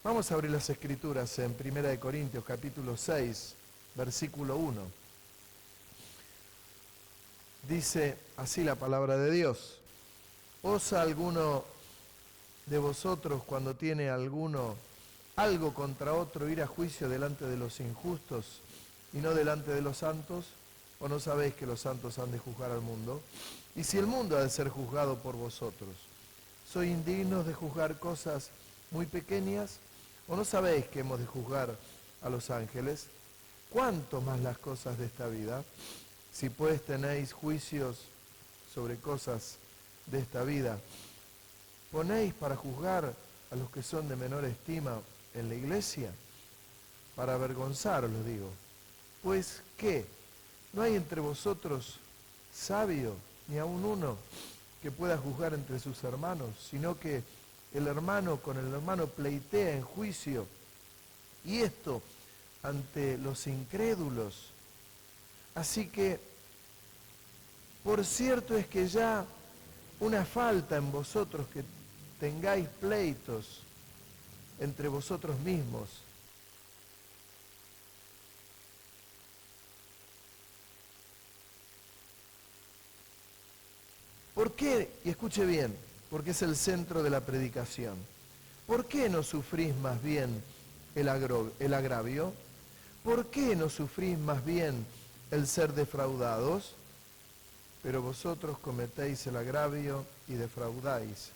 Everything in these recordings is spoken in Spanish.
Vamos a abrir las Escrituras en 1 Corintios capítulo 6, versículo 1. Dice así la palabra de Dios: ¿Osa alguno de vosotros, cuando tiene alguno algo contra otro, ir a juicio delante de los injustos y no delante de los santos? ¿O no sabéis que los santos han de juzgar al mundo? Y si el mundo ha de ser juzgado por vosotros, ¿sois indignos de juzgar cosas muy pequeñas? ¿O no sabéis que hemos de juzgar a los ángeles? ¿Cuánto más las cosas de esta vida? Si pues tenéis juicios sobre cosas de esta vida, ¿ponéis para juzgar a los que son de menor estima en la iglesia? Para avergonzaros, lo digo. Pues, ¿qué? ¿No hay entre vosotros sabio, ni aun uno, que pueda juzgar entre sus hermanos, sino que el hermano con el hermano pleitea en juicio, y esto ante los incrédulos? Así que, por cierto es que ya una falta en vosotros que tengáis pleitos entre vosotros mismos. ¿Por qué? Y escuche bien, porque es el centro de la predicación. ¿Por qué no sufrís más bien el agravio? ¿Por qué no sufrís más bien el ser defraudados? Pero vosotros cometéis el agravio y defraudáis.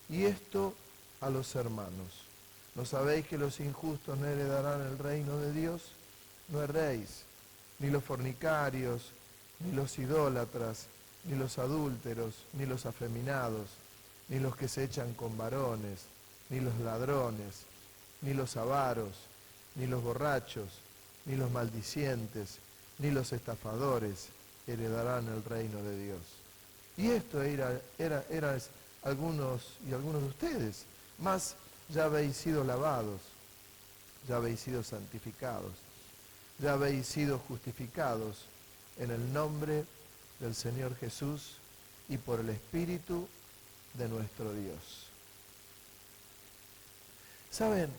Y esto a los hermanos. ¿No sabéis que los injustos no heredarán el reino de Dios? No erréis, ni los fornicarios, ni los idólatras, ni los adúlteros, ni los afeminados, ni los que se echan con varones, ni los ladrones, ni los avaros, ni los borrachos, ni los maldicientes, ni los estafadores heredarán el reino de Dios. Y esto eran algunos de ustedes, mas ya habéis sido lavados, ya habéis sido santificados, ya habéis sido justificados en el nombre del Señor Jesús y por el Espíritu de nuestro Dios. Saben,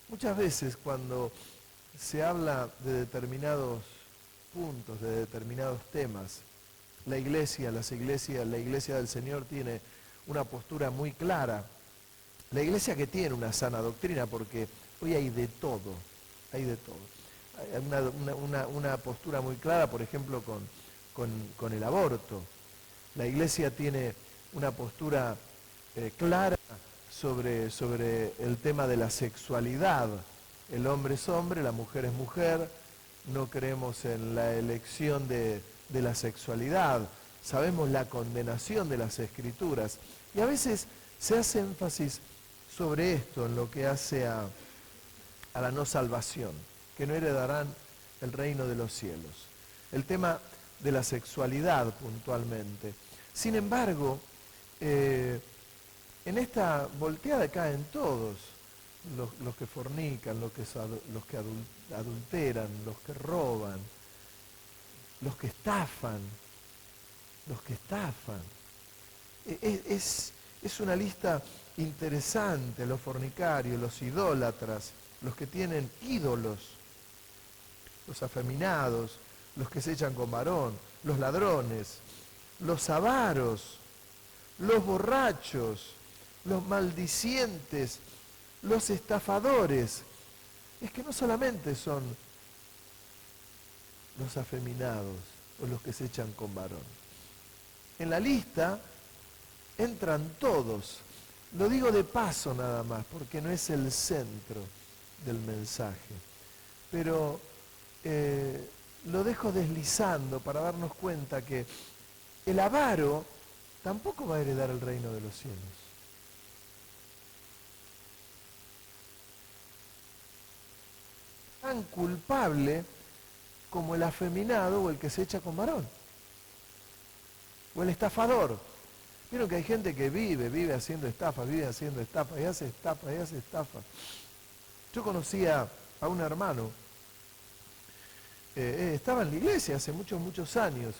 muchas veces cuando se habla de determinados puntos, de determinados temas, la iglesia del Señor tiene una postura muy clara. La iglesia que tiene una sana doctrina, porque hoy hay de todo, hay de todo. Hay una postura muy clara, por ejemplo, con el aborto. La iglesia tiene una postura clara sobre el tema de la sexualidad. El hombre es hombre, la mujer es mujer. No creemos en la elección de la sexualidad. Sabemos la condenación de las Escrituras. Y a veces se hace énfasis sobre esto en lo que hace a la no salvación, que no heredarán el reino de los cielos. El tema de la sexualidad puntualmente. Sin embargo, en esta volteada caen todos, los que fornican, los que adulteran, los que roban, los que estafan. Es una lista interesante: los fornicarios, los idólatras, los que tienen ídolos, los afeminados, los que se echan con varón, los ladrones, los avaros, los borrachos, los maldicientes, los estafadores. Es que no solamente son los afeminados o los que se echan con varón. En la lista entran todos. Lo digo de paso nada más, porque no es el centro del mensaje. Pero lo dejo deslizando para darnos cuenta que el avaro tampoco va a heredar el reino de los cielos. Tan culpable como el afeminado o el que se echa con varón. O el estafador. Vieron que hay gente que vive haciendo estafas, y hace estafas. Yo conocía a un hermano, estaba en la iglesia hace muchos años,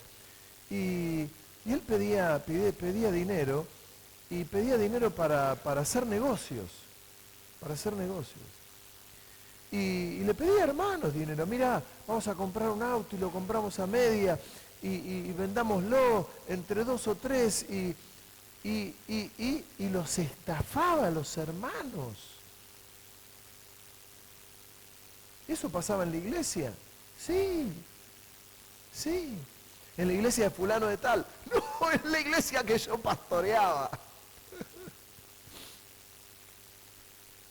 y él pedía dinero, y pedía dinero para hacer negocios. para hacer negocios. Y le pedí a hermanos dinero. Mira, vamos a comprar un auto y lo compramos a media y vendámoslo entre 2 o 3 y los estafaba a los hermanos. ¿Eso pasaba en la iglesia? Sí, sí. En la iglesia de fulano de tal. No, en la iglesia que yo pastoreaba.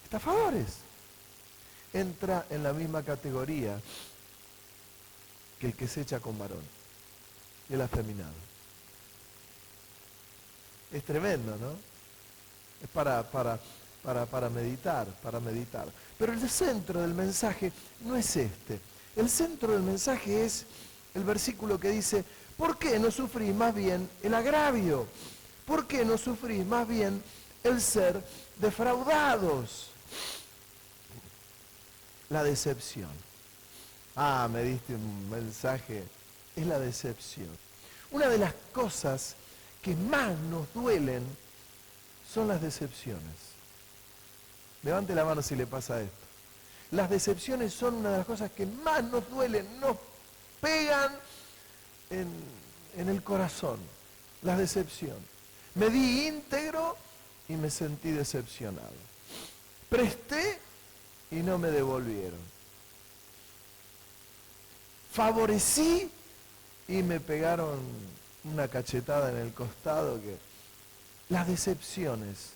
Estafadores. Entra en la misma categoría que el que se echa con varón, el afeminado. Es tremendo, ¿no? Es para meditar, para meditar. Pero el centro del mensaje no es este. El centro del mensaje es el versículo que dice, ¿por qué no sufrís más bien el agravio? ¿Por qué no sufrís más bien el ser defraudados? La decepción. Ah, me diste un mensaje. Es la decepción. Una de las cosas que más nos duelen son las decepciones. Levante la mano si le pasa esto. Las decepciones son una de las cosas que más nos duelen, nos pegan en el corazón. Las decepciones. Me di íntegro y me sentí decepcionado. Presté y no me devolvieron. Favorecí y me pegaron una cachetada en el costado que... Las decepciones.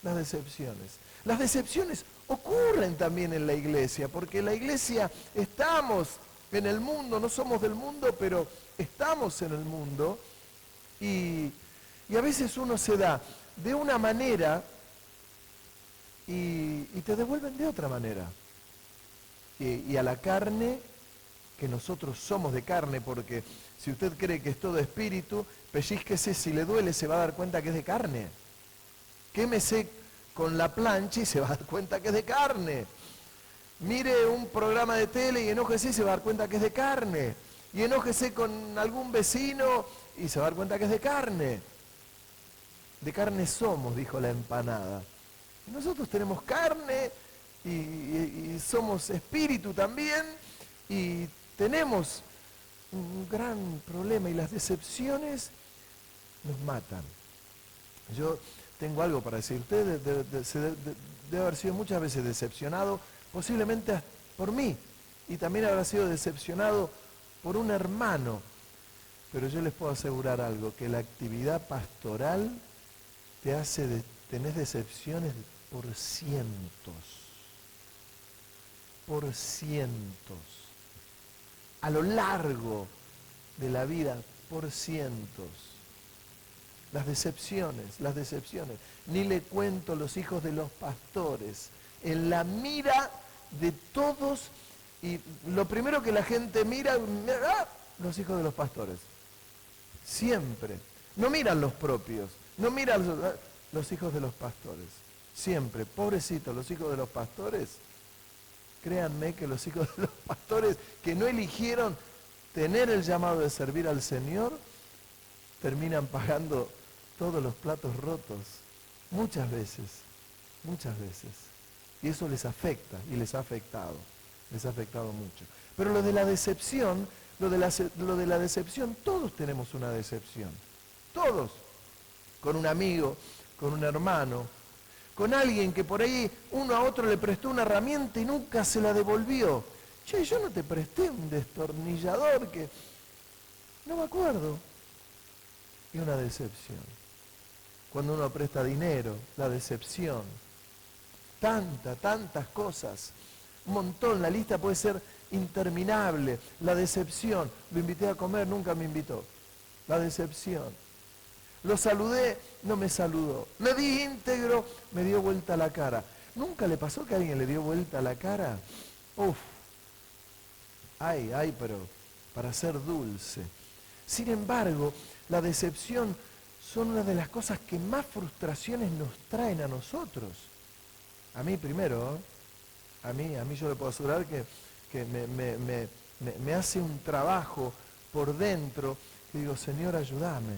Las decepciones ocurren también en la iglesia, porque en la iglesia estamos en el mundo, no somos del mundo, pero estamos en el mundo, y a veces uno se da de una manera y te devuelven de otra manera. Y a la carne, que nosotros somos de carne, porque si usted cree que es todo espíritu, pellizquese, si le duele se va a dar cuenta que es de carne. Quémese con la plancha y se va a dar cuenta que es de carne. Mire un programa de tele y enójese y se va a dar cuenta que es de carne. Y enójese con algún vecino y se va a dar cuenta que es de carne. De carne somos, dijo la empanada. Nosotros tenemos carne y somos espíritu también y tenemos un gran problema y las decepciones nos matan. Yo tengo algo para decir. Usted debe haber sido muchas veces decepcionado, posiblemente por mí, y también habrá sido decepcionado por un hermano. Pero yo les puedo asegurar algo, que la actividad pastoral te hace, tenés decepciones por cientos. Por cientos. A lo largo de la vida, por cientos. Las decepciones. Ni le cuento los hijos de los pastores. En la mira de todos, y lo primero que la gente mira, los hijos de los pastores. Siempre. No miran los propios, no miran los hijos de los pastores. Siempre. Pobrecitos, los hijos de los pastores. Créanme que los hijos de los pastores que no eligieron tener el llamado de servir al Señor, terminan pagando todos los platos rotos. Muchas veces. Y eso les afecta y les ha afectado. Les ha afectado mucho. Pero lo de la decepción, todos tenemos una decepción. Todos. Con un amigo, con un hermano, con alguien que por ahí uno a otro le prestó una herramienta y nunca se la devolvió. Che, yo no te presté un destornillador que... No me acuerdo. Y una decepción. Cuando uno presta dinero, la decepción. Tantas cosas. Un montón, la lista puede ser interminable. La decepción. Lo invité a comer, nunca me invitó. La decepción. Lo saludé, no me saludó. Me di íntegro, me dio vuelta la cara. ¿Nunca le pasó que a alguien le dio vuelta la cara? Uf. Ay, pero para ser dulce. Sin embargo, la decepción son una de las cosas que más frustraciones nos traen a nosotros. A mí primero, a mí yo le puedo asegurar que me hace un trabajo por dentro que digo, Señor, ayúdame.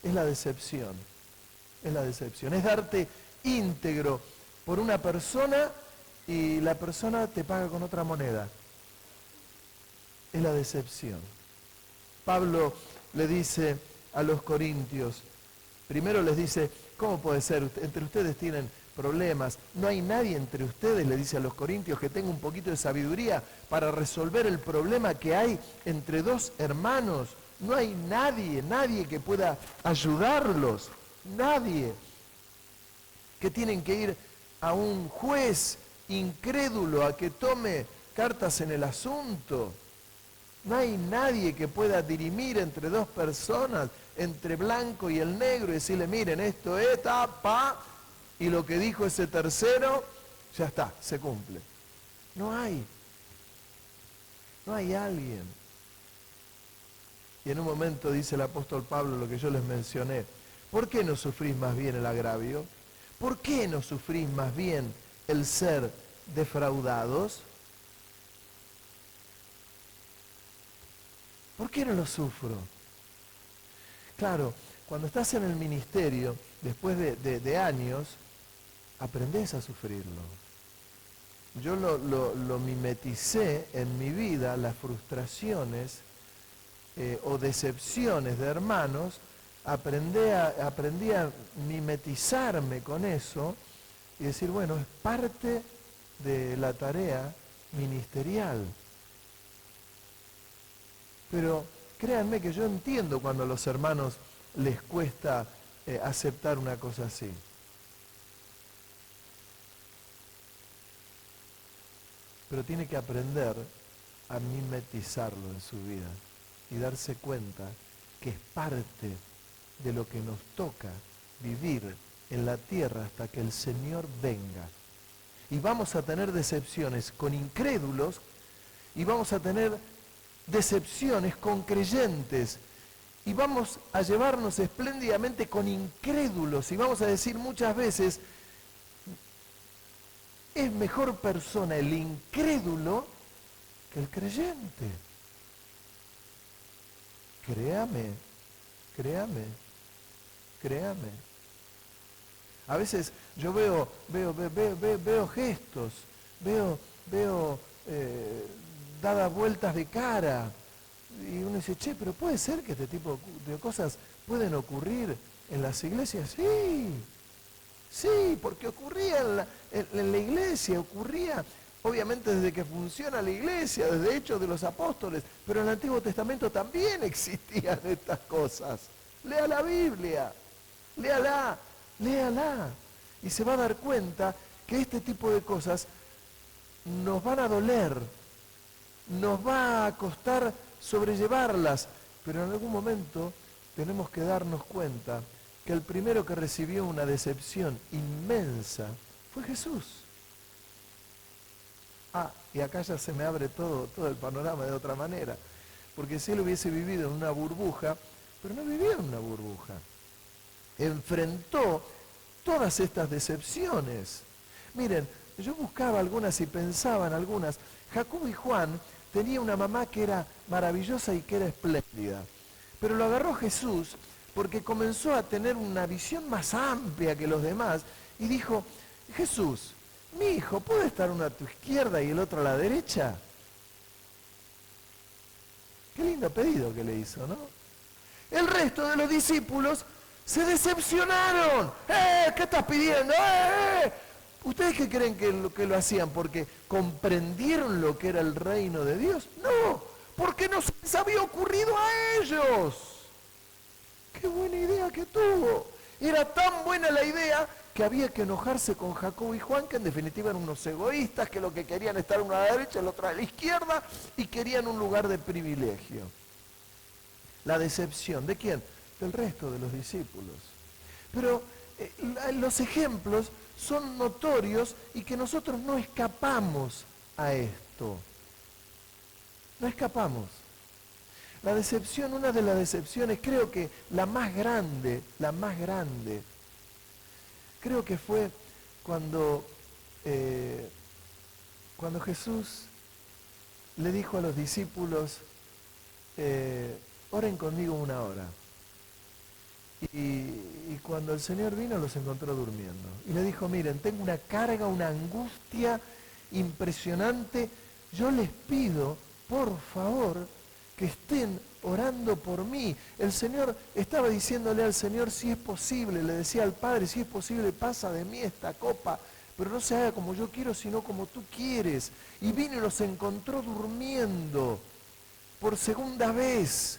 Es la decepción, es darte íntegro por una persona y la persona te paga con otra moneda. Es la decepción. Pablo le dice a los corintios, primero les dice, ¿cómo puede ser? Entre ustedes tienen problemas. No hay nadie entre ustedes, le dice a los corintios, que tenga un poquito de sabiduría para resolver el problema que hay entre dos hermanos. No hay nadie que pueda ayudarlos. Nadie. Que tienen que ir a un juez incrédulo a que tome cartas en el asunto. No hay nadie que pueda dirimir entre dos personas, entre blanco y el negro, y decirle, miren, esto es, y lo que dijo ese tercero, ya está, se cumple. No hay alguien. Y en un momento dice el apóstol Pablo lo que yo les mencioné. ¿Por qué no sufrís más bien el agravio? ¿Por qué no sufrís más bien el ser defraudados? ¿Por qué no lo sufro? Claro, cuando estás en el ministerio, después de años, aprendés a sufrirlo. Yo lo mimeticé en mi vida, las frustraciones o decepciones de hermanos, aprendí a mimetizarme con eso y decir, bueno, es parte de la tarea ministerial. Pero créanme que yo entiendo cuando a los hermanos les cuesta aceptar una cosa así. Pero tiene que aprender a mimetizarlo en su vida y darse cuenta que es parte de lo que nos toca vivir en la tierra hasta que el Señor venga. Y vamos a tener decepciones con incrédulos y vamos a tener decepciones con creyentes y vamos a llevarnos espléndidamente con incrédulos y vamos a decir muchas veces, es mejor persona el incrédulo que el creyente. Créame. A veces yo veo gestos, veo dadas vueltas de cara y uno dice, che, pero puede ser que este tipo de cosas pueden ocurrir en las iglesias. Sí, porque ocurría en la iglesia, ocurría obviamente desde que funciona la iglesia, desde Hechos de los Apóstoles, pero en el Antiguo Testamento también existían estas cosas. Lea la Biblia, léala, y se va a dar cuenta que este tipo de cosas nos van a doler, nos va a costar sobrellevarlas, pero en algún momento tenemos que darnos cuenta que el primero que recibió una decepción inmensa fue Jesús. Y acá ya se me abre todo el panorama de otra manera, porque si él hubiese vivido en una burbuja, pero no vivió en una burbuja, enfrentó todas estas decepciones. Miren, yo buscaba algunas y pensaba en algunas. Jacobo y Juan tenían una mamá que era maravillosa y que era espléndida, pero lo agarró Jesús porque comenzó a tener una visión más amplia que los demás y dijo, Jesús, mi hijo, ¿puede estar uno a tu izquierda y el otro a la derecha? Qué lindo pedido que le hizo, ¿no? El resto de los discípulos se decepcionaron. ¿Qué estás pidiendo? ¿Ustedes qué creen que lo hacían? ¿Porque comprendieron lo que era el reino de Dios? No, porque no se les había ocurrido a ellos. ¡Qué buena idea que tuvo! Era tan buena la idea que había que enojarse con Jacobo y Juan, que en definitiva eran unos egoístas, que lo que querían estar uno a la derecha, el otro a la izquierda, y querían un lugar de privilegio. La decepción, ¿de quién? Del resto de los discípulos. Pero los ejemplos son notorios y que nosotros no escapamos a esto. No escapamos. La decepción, una de las decepciones, creo que la más grande, creo que fue cuando Jesús le dijo a los discípulos, oren conmigo una hora. Y cuando el Señor vino los encontró durmiendo. Y le dijo, miren, tengo una carga, una angustia impresionante. Yo les pido, por favor, que estén orando por mí. El Señor estaba diciéndole al Señor, si es posible, le decía al Padre, si es posible, pasa de mí esta copa, pero no se haga como yo quiero, sino como tú quieres. Y vino y los encontró durmiendo por segunda vez.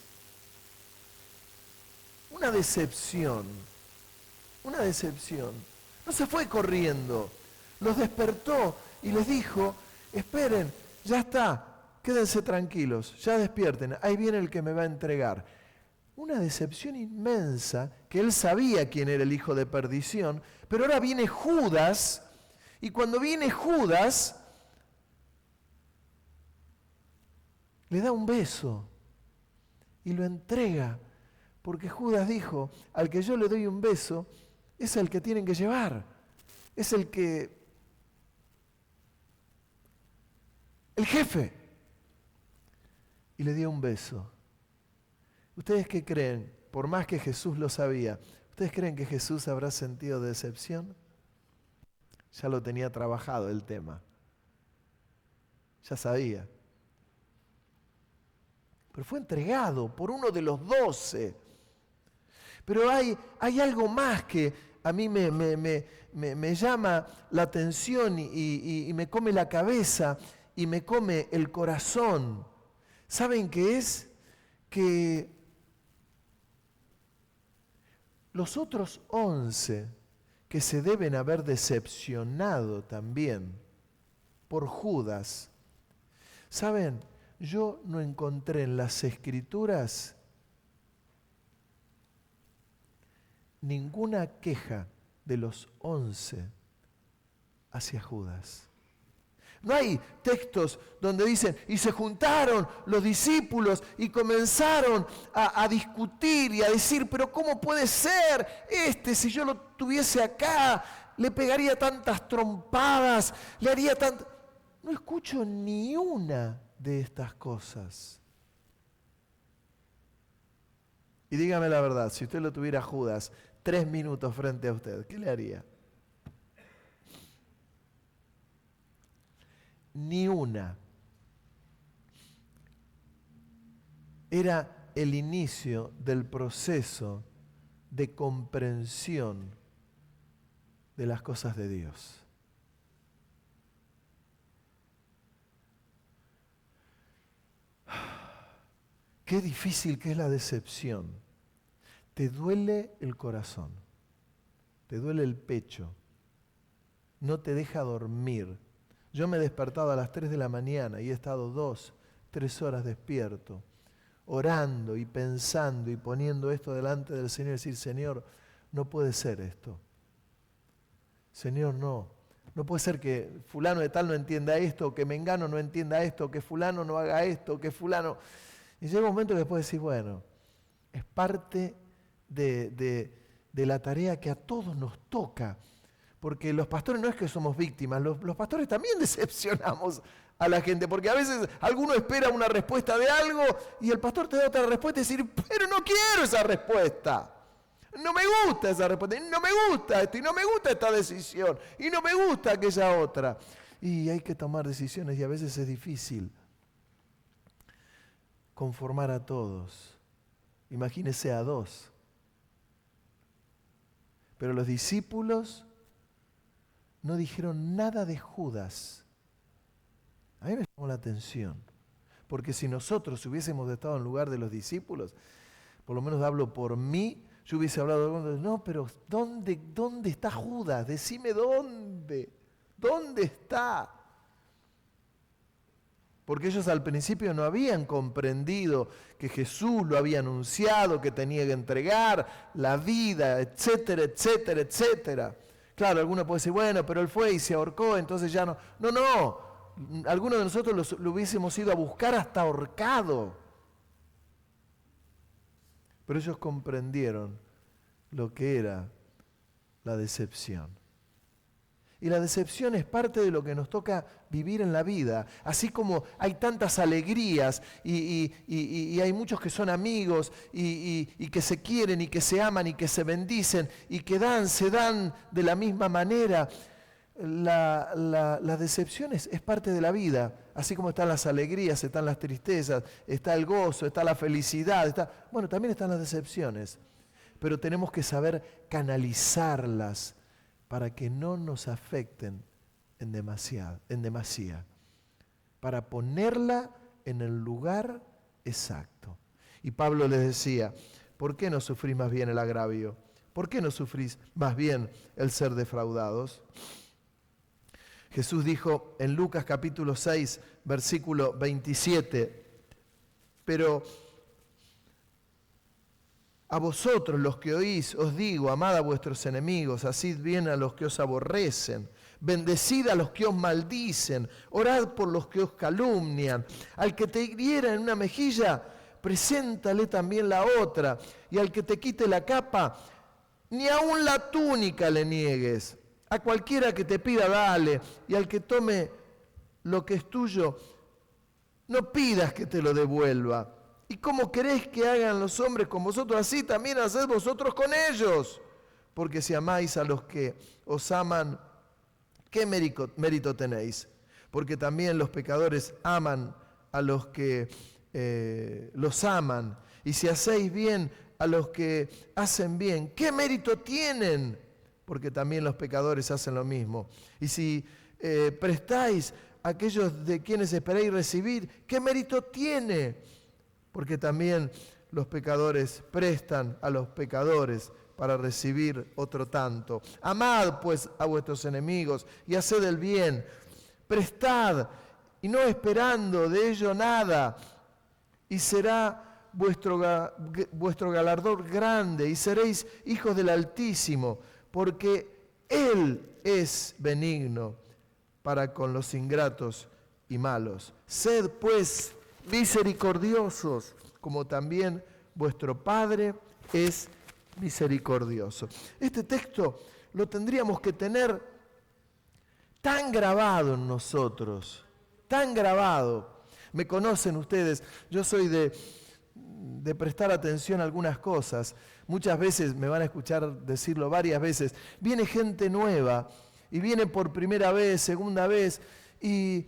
Una decepción, una decepción. No se fue corriendo, los despertó y les dijo, esperen, ya está, quédense tranquilos, ya despierten, ahí viene el que me va a entregar. Una decepción inmensa, que él sabía quién era el hijo de perdición, pero ahora viene Judas, y cuando viene Judas, le da un beso y lo entrega, porque Judas dijo, al que yo le doy un beso, es el que tienen que llevar, es el jefe. Y le dio un beso. ¿Ustedes qué creen? Por más que Jesús lo sabía, ¿ustedes creen que Jesús habrá sentido decepción? Ya lo tenía trabajado el tema. Ya sabía. Pero fue entregado por uno de los 12. Pero hay algo más que a mí me llama la atención y me come la cabeza y me come el corazón. ¿Saben qué es? Que los otros 11 que se deben haber decepcionado también por Judas, ¿saben? Yo no encontré en las Escrituras ninguna queja de los 11 hacia Judas. No hay textos donde dicen, y se juntaron los discípulos y comenzaron a discutir y a decir, pero ¿cómo puede ser si yo lo tuviese acá, le pegaría tantas trompadas, le haría tanto... No escucho ni una de estas cosas. Y dígame la verdad, si usted lo tuviera a Judas 3 minutos frente a usted, ¿qué le haría? Ni una. Era el inicio del proceso de comprensión de las cosas de Dios. Qué difícil que es la decepción. Te duele el corazón, te duele el pecho, no te deja dormir. Yo me he despertado a las 3 de la mañana y he estado 2, 3 horas despierto, orando y pensando y poniendo esto delante del Señor y decir, Señor, no puede ser esto. Señor, no puede ser que fulano de tal no entienda esto, o que mengano no entienda esto, o que fulano no haga esto, o que fulano... Y llega un momento que después decís, bueno, es parte de la tarea que a todos nos toca. Porque los pastores no es que somos víctimas, los pastores también decepcionamos a la gente, porque a veces alguno espera una respuesta de algo y el pastor te da otra respuesta y decir, pero no quiero esa respuesta, no me gusta esa respuesta, no me gusta esto, y no me gusta esta decisión, y no me gusta aquella otra. Y hay que tomar decisiones y a veces es difícil conformar a todos. Imagínese a 2. Pero los discípulos no dijeron nada de Judas. A mí me llamó la atención, porque si nosotros hubiésemos estado en lugar de los discípulos, por lo menos hablo por mí, yo hubiese hablado, no, pero ¿dónde está Judas? Decime dónde está. Porque ellos al principio no habían comprendido que Jesús lo había anunciado, que tenía que entregar la vida, etcétera, etcétera, etcétera. Claro, alguno puede decir, bueno, pero él fue y se ahorcó, entonces ya no. No, algunos de nosotros lo hubiésemos ido a buscar hasta ahorcado. Pero ellos comprendieron lo que era la decepción. Y la decepción es parte de lo que nos toca vivir en la vida. Así como hay tantas alegrías y hay muchos que son amigos y que se quieren y que se aman y que se bendicen y que se dan de la misma manera. La decepción es parte de la vida. Así como están las alegrías, están las tristezas, está el gozo, está la felicidad. Bueno, también están las decepciones. Pero tenemos que saber canalizarlas para que no nos afecten en demasía, para ponerla en el lugar exacto. Y Pablo les decía, ¿por qué no sufrís más bien el agravio? ¿Por qué no sufrís más bien el ser defraudados? Jesús dijo en Lucas capítulo 6, versículo 27, pero a vosotros los que oís os digo, amad a vuestros enemigos, hacid bien a los que os aborrecen, bendecid a los que os maldicen, orad por los que os calumnian. Al que te hiriera en una mejilla, preséntale también la otra, y al que te quite la capa, ni aun la túnica le niegues. A cualquiera que te pida, dale, y al que tome lo que es tuyo, no pidas que te lo devuelva. ¿Y cómo queréis que hagan los hombres con vosotros? Así también haced vosotros con ellos. Porque si amáis a los que os aman, ¿qué mérito tenéis? Porque también los pecadores aman a los que los aman. Y si hacéis bien a los que hacen bien, ¿qué mérito tienen? Porque también los pecadores hacen lo mismo. Y si prestáis a aquellos de quienes esperáis recibir, ¿qué mérito tiene? Porque también los pecadores prestan a los pecadores para recibir otro tanto. Amad pues a vuestros enemigos y haced el bien. Prestad y no esperando de ello nada. Y será vuestro galardón grande y seréis hijos del Altísimo, porque Él es benigno para con los ingratos y malos. Sed pues misericordiosos, como también vuestro Padre es misericordioso. Este texto lo tendríamos que tener tan grabado en nosotros, tan grabado. Me conocen ustedes, yo soy de prestar atención a algunas cosas. Muchas veces me van a escuchar decirlo varias veces. Viene gente nueva y viene por primera vez, segunda vez, y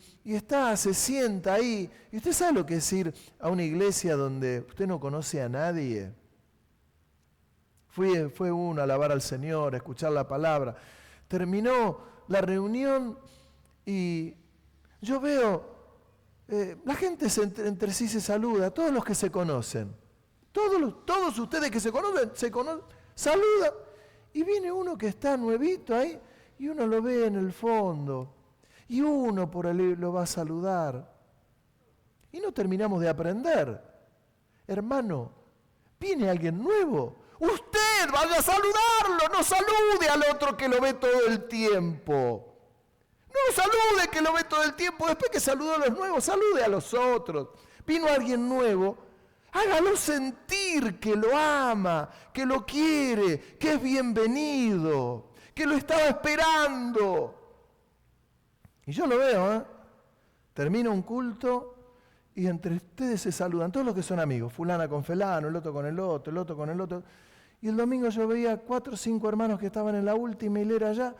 se sienta ahí. ¿Y usted sabe lo que es ir a una iglesia donde usted no conoce a nadie? Fue uno a alabar al Señor, a escuchar la palabra. Terminó la reunión y yo veo, la gente entre sí se saluda, todos los que se conocen. Todos ustedes que se conocen, saludan. Y viene uno que está nuevito ahí y uno lo ve en el fondo. Y uno por ahí lo va a saludar. Y no terminamos de aprender. Hermano, viene alguien nuevo. Usted vaya a saludarlo, no salude al otro que lo ve todo el tiempo. No salude que lo ve todo el tiempo. Después que saludó a los nuevos, salude a los otros. Vino alguien nuevo, hágalo sentir que lo ama, que lo quiere, que es bienvenido, que lo estaba esperando. Y yo lo veo, termina un culto y entre ustedes se saludan, todos los que son amigos, fulana con fulano, el otro con el otro, el otro con el otro. Y el domingo yo veía 4 o 5 hermanos que estaban en la última hilera allá,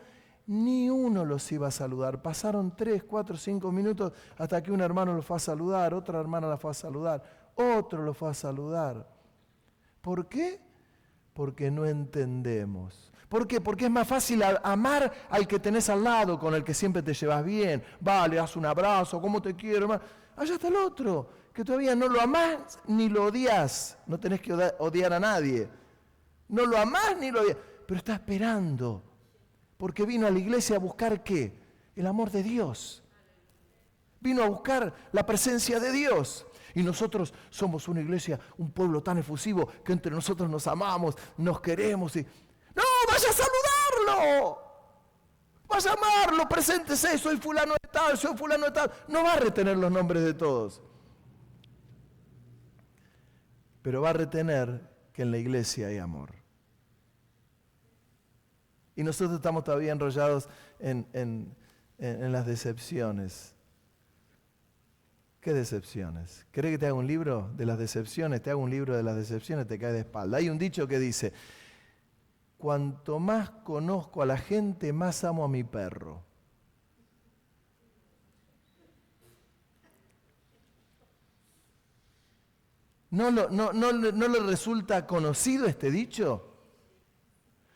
ni uno los iba a saludar. Pasaron 3, 4, 5 minutos hasta que un hermano los fue a saludar, otra hermana la fue a saludar, otro los fue a saludar. ¿Por qué? Porque no entendemos. ¿Por qué? Porque es más fácil amar al que tenés al lado, con el que siempre te llevas bien. Vale, haz un abrazo, ¿cómo te quiero, hermano? Allá está el otro, que todavía no lo amás ni lo odias. No tenés que odiar a nadie. No lo amás ni lo odias, pero está esperando. Porque vino a la iglesia a buscar ¿qué? El amor de Dios. Vino a buscar la presencia de Dios. Y nosotros somos una iglesia, un pueblo tan efusivo que entre nosotros nos amamos, nos queremos y... ¡No! ¡Vaya a saludarlo! ¡Vaya a amarlo! Preséntese, soy fulano de tal, soy fulano de tal. No va a retener los nombres de todos. Pero va a retener que en la iglesia hay amor. Y nosotros estamos todavía enrollados en las decepciones. ¿Qué decepciones? ¿Querés que te haga un libro de las decepciones? Te hago un libro de las decepciones, te cae de espalda. Hay un dicho que dice, cuanto más conozco a la gente, más amo a mi perro. ¿No le resulta conocido este dicho?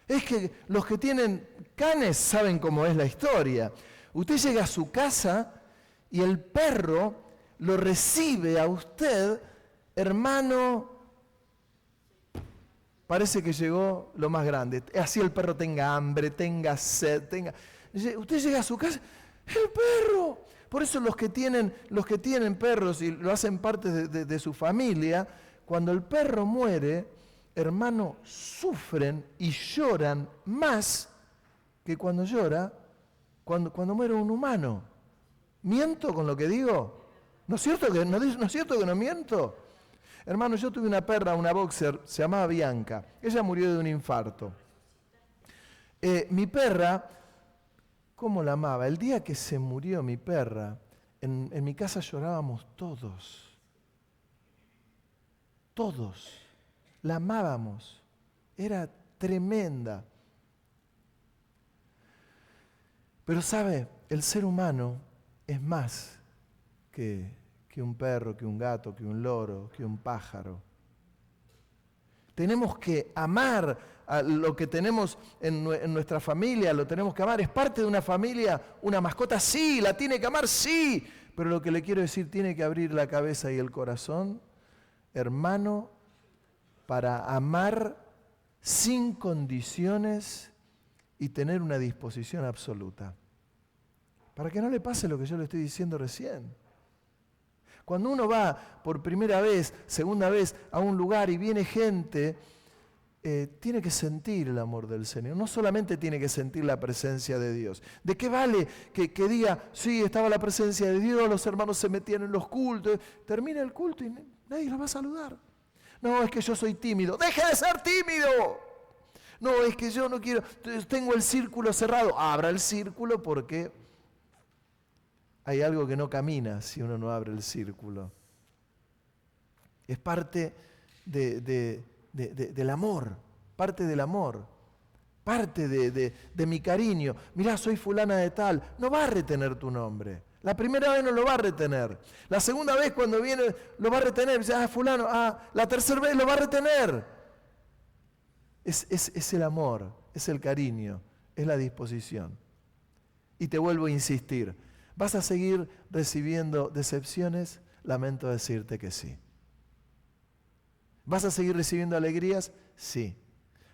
Es que los que tienen canes saben cómo es la historia. Usted llega a su casa y el perro lo recibe a usted, hermano, parece que llegó lo más grande. Así el perro tenga hambre, tenga sed, Usted llega a su casa, ¡el perro! Por eso los que tienen perros y lo hacen parte de su familia, cuando el perro muere, hermano, sufren y lloran más que cuando muere un humano. ¿Miento con lo que digo? ¿No es cierto que no miento? Hermano, yo tuve una perra, una boxer, se llamaba Bianca. Ella murió de un infarto. Mi perra, ¿cómo la amaba? El día que se murió mi perra, en mi casa llorábamos todos. Todos. La amábamos. Era tremenda. Pero sabe, el ser humano es más que un perro, que un gato, que un loro, que un pájaro. Tenemos que amar a lo que tenemos en nuestra familia, lo tenemos que amar. ¿Es parte de una familia una mascota? Sí, la tiene que amar, sí. Pero lo que le quiero decir, tiene que abrir la cabeza y el corazón, hermano, para amar sin condiciones y tener una disposición absoluta. Para que no le pase lo que yo le estoy diciendo recién. Cuando uno va por primera vez, segunda vez a un lugar y viene gente, tiene que sentir el amor del Señor. No solamente tiene que sentir la presencia de Dios. ¿De qué vale que diga, sí, estaba la presencia de Dios, los hermanos se metían en los cultos, termina el culto y nadie los va a saludar? No, es que yo soy tímido. ¡Deje de ser tímido! No, es que yo no quiero, tengo el círculo cerrado. Abra el círculo porque hay algo que no camina si uno no abre el círculo. Es parte del amor, parte del amor, parte de mi cariño. Mirá, soy fulana de tal, no va a retener tu nombre. La primera vez no lo va a retener. La segunda vez cuando viene lo va a retener. Dice, fulano, la tercera vez lo va a retener. Es el amor, es el cariño, es la disposición. Y te vuelvo a insistir, ¿vas a seguir recibiendo decepciones? Lamento decirte que sí. ¿Vas a seguir recibiendo alegrías? Sí.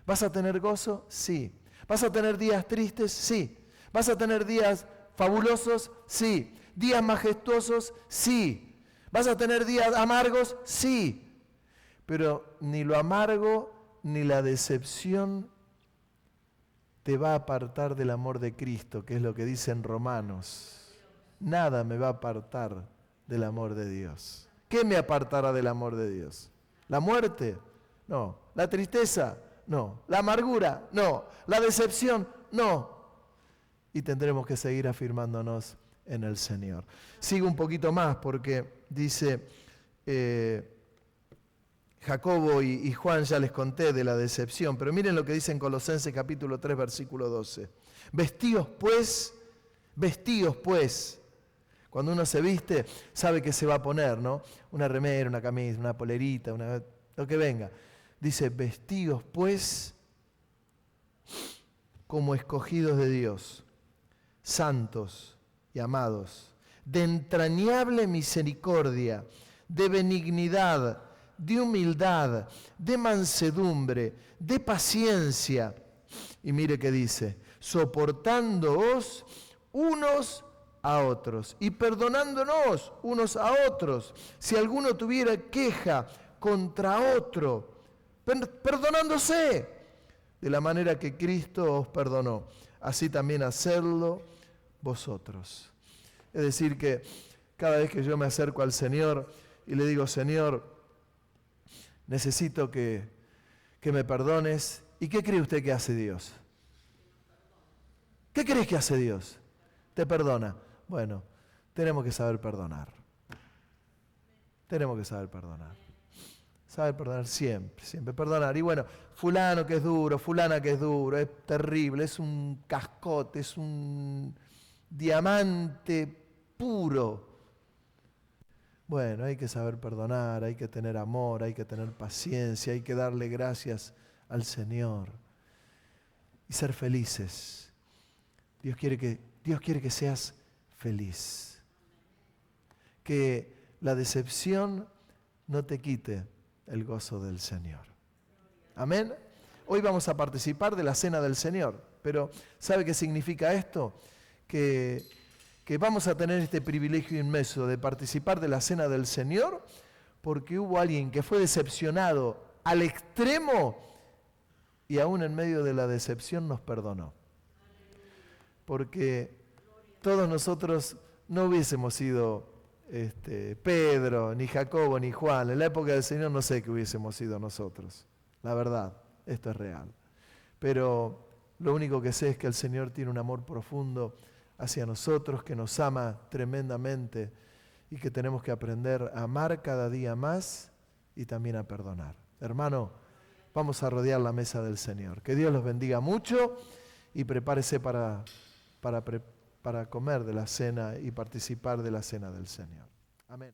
¿Vas a tener gozo? Sí. ¿Vas a tener días tristes? Sí. ¿Vas a tener días fabulosos? Sí. ¿Días majestuosos? Sí. ¿Vas a tener días amargos? Sí. Pero ni lo amargo ni la decepción te va a apartar del amor de Cristo, que es lo que dicen Romanos. Nada me va a apartar del amor de Dios. ¿Qué me apartará del amor de Dios? ¿La muerte? No. ¿La tristeza? No. ¿La amargura? No. ¿La decepción? No. Y tendremos que seguir afirmándonos en el Señor. Sigo un poquito más porque dice Jacobo y Juan, ya les conté de la decepción, pero miren lo que dice en Colosenses capítulo 3, versículo 12. Vestíos pues. Cuando uno se viste, sabe que se va a poner, ¿no? Una remera, una camisa, una polerita, lo que venga. Dice, vestíos pues como escogidos de Dios, santos y amados, de entrañable misericordia, de benignidad, de humildad, de mansedumbre, de paciencia. Y mire qué dice, soportándoos unos a otros y perdonándonos unos a otros. Si alguno tuviera queja contra otro, perdonándose de la manera que Cristo os perdonó, así también hacedlo vosotros. Es decir que cada vez que yo me acerco al Señor y le digo, Señor, necesito que me perdones. ¿Y qué cree usted que hace Dios? ¿Qué crees que hace Dios? Te perdona. Bueno, tenemos que saber perdonar. Tenemos que saber perdonar. Saber perdonar siempre, siempre perdonar. Y bueno, fulano que es duro, fulana que es duro, es terrible, es un cascote, es un diamante puro. Bueno, hay que saber perdonar, hay que tener amor, hay que tener paciencia, hay que darle gracias al Señor y ser felices. Dios quiere que seas feliz. Que la decepción no te quite el gozo del Señor. Amén. Hoy vamos a participar de la cena del Señor, pero ¿sabe qué significa esto? Que vamos a tener este privilegio inmenso de participar de la cena del Señor porque hubo alguien que fue decepcionado al extremo y aún en medio de la decepción nos perdonó. Porque todos nosotros no hubiésemos sido Pedro, ni Jacobo, ni Juan. En la época del Señor no sé qué hubiésemos sido nosotros. La verdad, esto es real. Pero lo único que sé es que el Señor tiene un amor profundo hacia nosotros, que nos ama tremendamente y que tenemos que aprender a amar cada día más y también a perdonar. Hermano, vamos a rodear la mesa del Señor. Que Dios los bendiga mucho y prepárese para comer de la cena y participar de la cena del Señor. Amén.